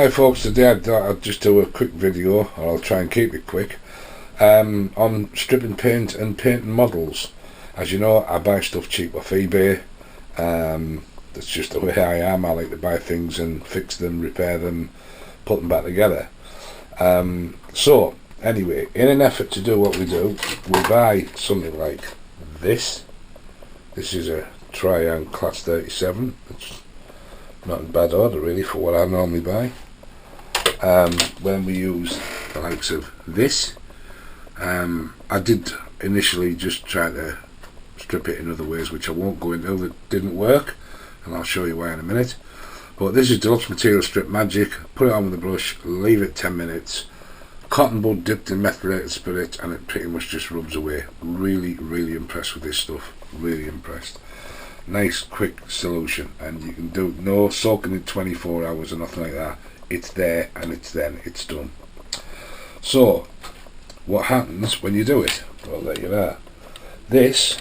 Hi folks, today I thought I'd just do a quick video, or I'll try and keep it quick, on stripping paint and painting models. As you know, I buy stuff cheap off eBay. That's just the way I am. I like to buy things and fix them, repair them, put them back together. So anyway, in an effort to do what we do, we buy something like this. This is a Triangle Class 37. It's not in bad order really for what I normally buy. When we use the likes of this, I did initially just try to strip it in other ways, which I won't go into, that didn't work, and I'll show you why in a minute. But this is Deluxe Material Strip Magic. Put it on with a brush, leave it 10 minutes, cotton bud dipped in methylated spirit, and it pretty much just rubs away. Really impressed with this stuff, really impressed. Nice quick solution, and you can do no soaking in 24 hours or nothing like that. It's there and it's done. So what happens when you do it? Well, there you are. This,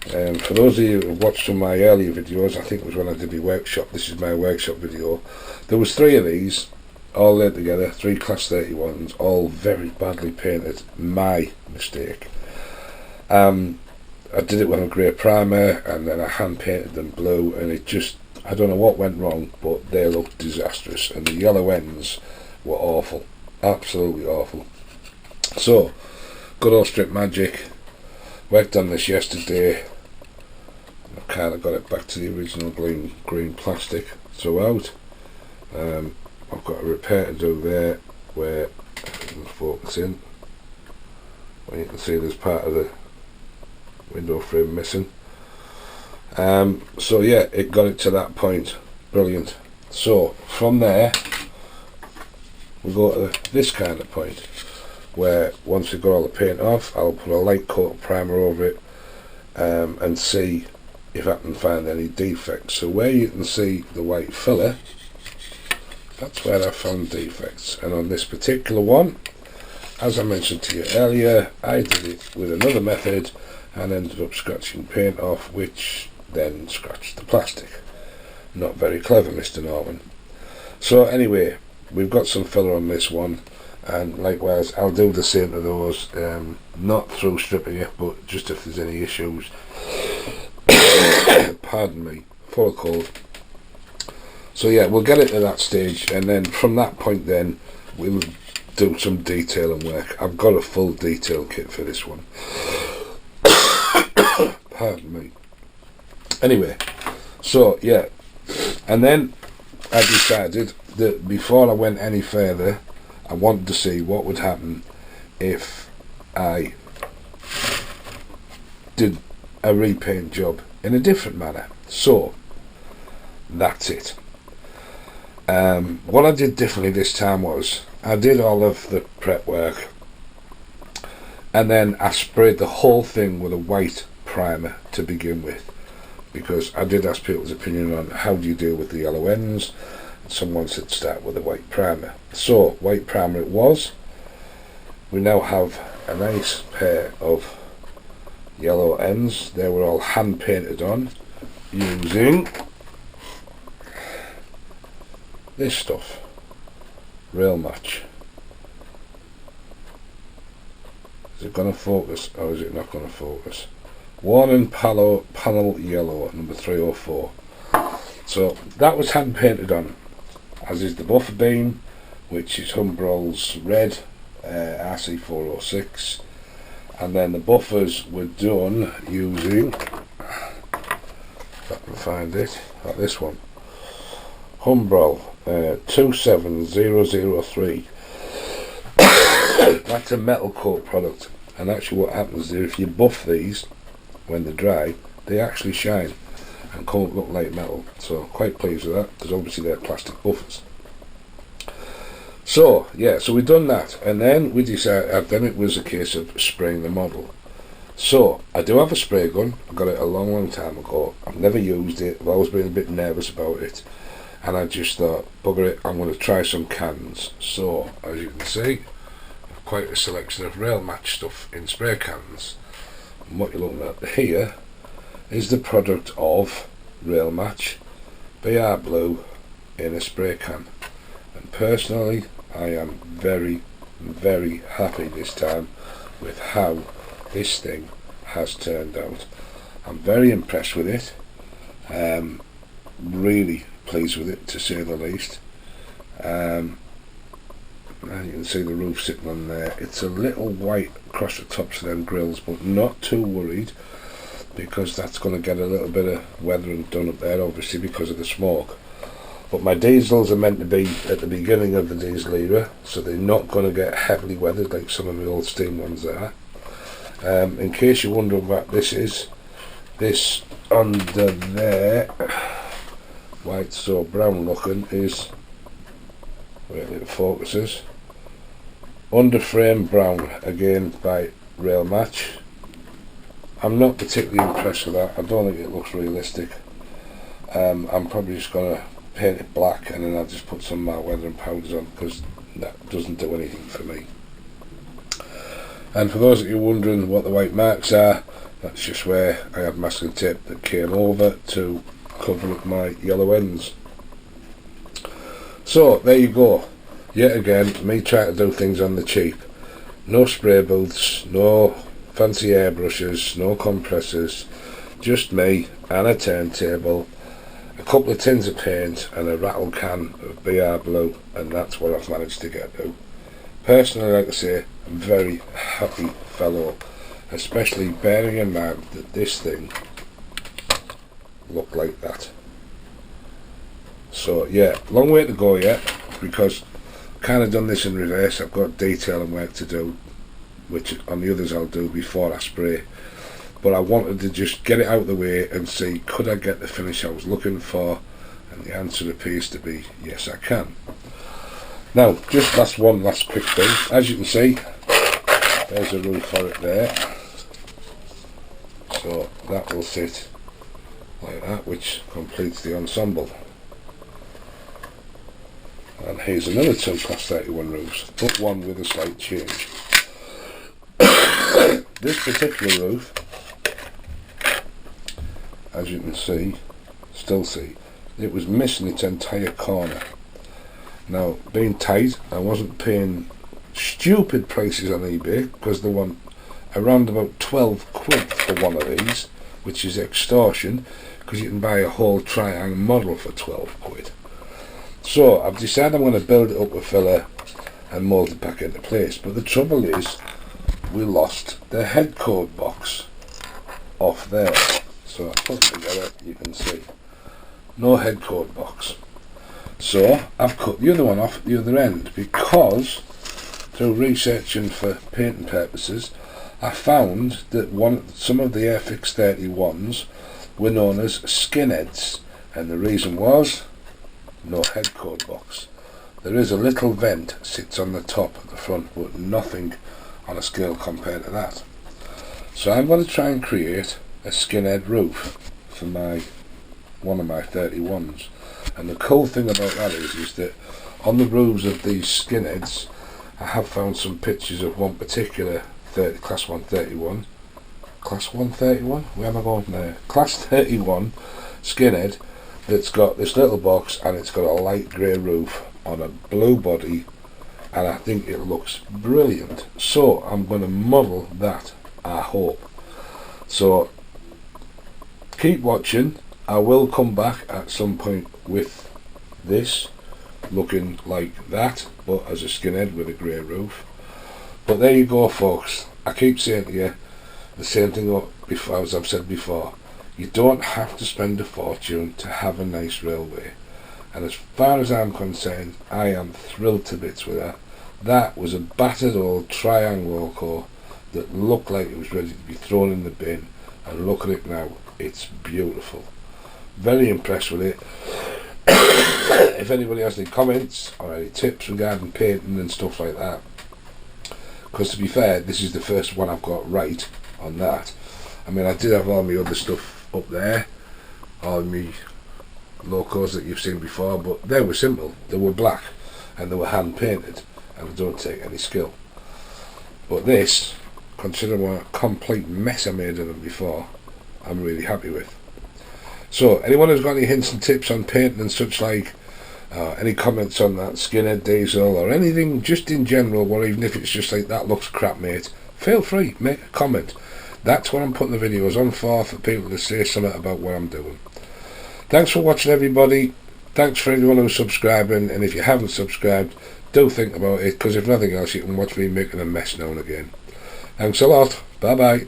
for those of you who watched some of my earlier videos, I think it was when I did my workshop, this is my workshop video, there was 3 of these all laid together, 3 Class 31s, all very badly painted. My mistake. I did it with a grey primer, and then I hand painted them blue, and it just, I don't know what went wrong, but they looked disastrous, and the yellow ends were awful, absolutely awful. So good old Strip Magic, worked on this yesterday. I kind of got it back to the original green plastic throughout. I've got a repair to do there, where I can focus in, where you can see there's part of the window frame missing. So yeah, it got it to that point. Brilliant. So from there we go to this kind of point, where once we've got all the paint off, I'll put a light coat of primer over it, and see if I can find any defects. So where you can see the white filler, that's where I found defects. And on this particular one, as I mentioned to you earlier, I did it with another method and ended up scratching paint off, which then scratched the plastic. Not very clever, Mr. Norman. So anyway, we've got some filler on this one, and likewise I'll do the same to those, not through stripping it, but just if there's any issues. Pardon me, full of cold. So yeah, we'll get it to that stage, and then from that point then we'll do some detailing work. I've got a full detail kit for this one. Pardon me. Anyway, so yeah, and then I decided that before I went any further, I wanted to see what would happen if I did a repaint job in a different manner. So that's it. What I did differently this time was I did all of the prep work, and then I sprayed the whole thing with a white primer to begin with, because I did ask people's opinion on how do you deal with the yellow ends. Someone said start with a white primer. So white primer it was. We now have a nice pair of yellow ends. They were all hand painted on using this stuff, Real Match. Is it going to focus, or is it not going to focus? Warning panel yellow, number 304. So that was hand painted on, as is the buffer beam, which is Humbrol's red RC406, and then the buffers were done using, if I can find it, like this one, Humbrol 27003. That's a metal coat product, and actually what happens is if you buff these when they're dry, they actually shine and come up look like metal. So quite pleased with that, because obviously they're plastic buffers. So yeah, so we've done that, and then we decided, then it was a case of spraying the model. So I do have a spray gun. I got it a long time ago. I've never used it. I've always been a bit nervous about it, and I just thought, bugger it, I'm going to try some cans. So as you can see, I've quite a selection of Real Match stuff in spray cans. And what you're looking at here is the product of Real Match BR Blue in a spray can. personally, I am very, very happy this time with how this thing has turned out. I'm very impressed with it. Really pleased with it, to say the least. And you can see the roof sitting on there. It's a little white across the tops of them grills, but not too worried, because that's going to get a little bit of weathering done up there, obviously because of the smoke. But my diesels are meant to be at the beginning of the diesel era, so they're not going to get heavily weathered like some of the old steam ones are. In case you're wondering what this is, this under there, why it's so brown looking, is, wait till it focuses, under frame brown, again by Rail Match. I'm not particularly impressed with that. I don't think it looks realistic. I'm probably just going to paint it black, and then I'll just put some weathering powders on, because that doesn't do anything for me. And for those of you wondering what the white marks are, that's just where I had masking tape that came over to cover up my yellow ends. So there you go. Yet again, me trying to do things on the cheap. No spray booths, no fancy airbrushes, no compressors, just me and a turntable, a couple of tins of paint and a rattle can of BR Blue, and that's what I've managed to get to. Personally, like I say, I'm very happy fellow, especially bearing in mind that this thing looked like that. So yeah, long way to go yet, because I've kind of done this in reverse. I've got detailing work to do, which on the others I'll do before I spray, but I wanted to just get it out of the way and see, could I get the finish I was looking for, and the answer appears to be yes, I can. Now, just one last quick thing. As you can see, there's a roof for it there, so that will sit like that, which completes the ensemble. And here's another two Class 31 roofs, but one with a slight change. This particular roof, as you can see, it was missing its entire corner. Now, being tight, I wasn't paying stupid prices on eBay, because they want around about 12 quid for one of these, which is extortion, because you can buy a whole triangle model for 12 quid. So I've decided I'm going to build it up with filler and mould it back into place. But the trouble is, we lost the head code box off there. So I put it together, you can see. No head code box. So I've cut the other one off at the other end, because through researching for painting purposes, I found that some of the Airfix 31s were known as skinheads, and the reason was no head code box. There is a little vent sits on the top at the front, but nothing on a scale compared to that. So I'm going to try and create a skinhead roof for one of my 31s. And the cool thing about that is that on the roofs of these skinheads, I have found some pictures of one particular Class 131. Class 131? Where am I going there? Class 31 skinhead that's got this little box, and it's got a light grey roof on a blue body, and I think it looks brilliant. So I'm going to model that, I hope. So keep watching. I will come back at some point with this looking like that, but as a skinhead with a grey roof. But there you go, folks. I keep saying to you the same thing as I've said before. You don't have to spend a fortune to have a nice railway, and as far as I'm concerned, I am thrilled to bits with that. That was a battered old triangle Loco that looked like it was ready to be thrown in the bin, and look at it now, it's beautiful. Very impressed with it. If anybody has any comments or any tips regarding painting and stuff like that, because to be fair, this is the first one I've got right on that. I mean, I did have all my other stuff up there, all my Locos that you've seen before, but they were simple. They were black and they were hand painted, and they don't take any skill. But this, considering what a complete mess I made of them before, I'm really happy with. So anyone who's got any hints and tips on painting and such like, Any comments on that skinhead diesel or anything just in general, or even if it's just like that looks crap mate, feel free, make a comment. That's what I'm putting the videos on for people to say something about what I'm doing. Thanks for watching everybody. Thanks for anyone who's subscribing, and if you haven't subscribed, do think about it, because if nothing else you can watch me making a mess now and again. Thanks a lot. Bye bye.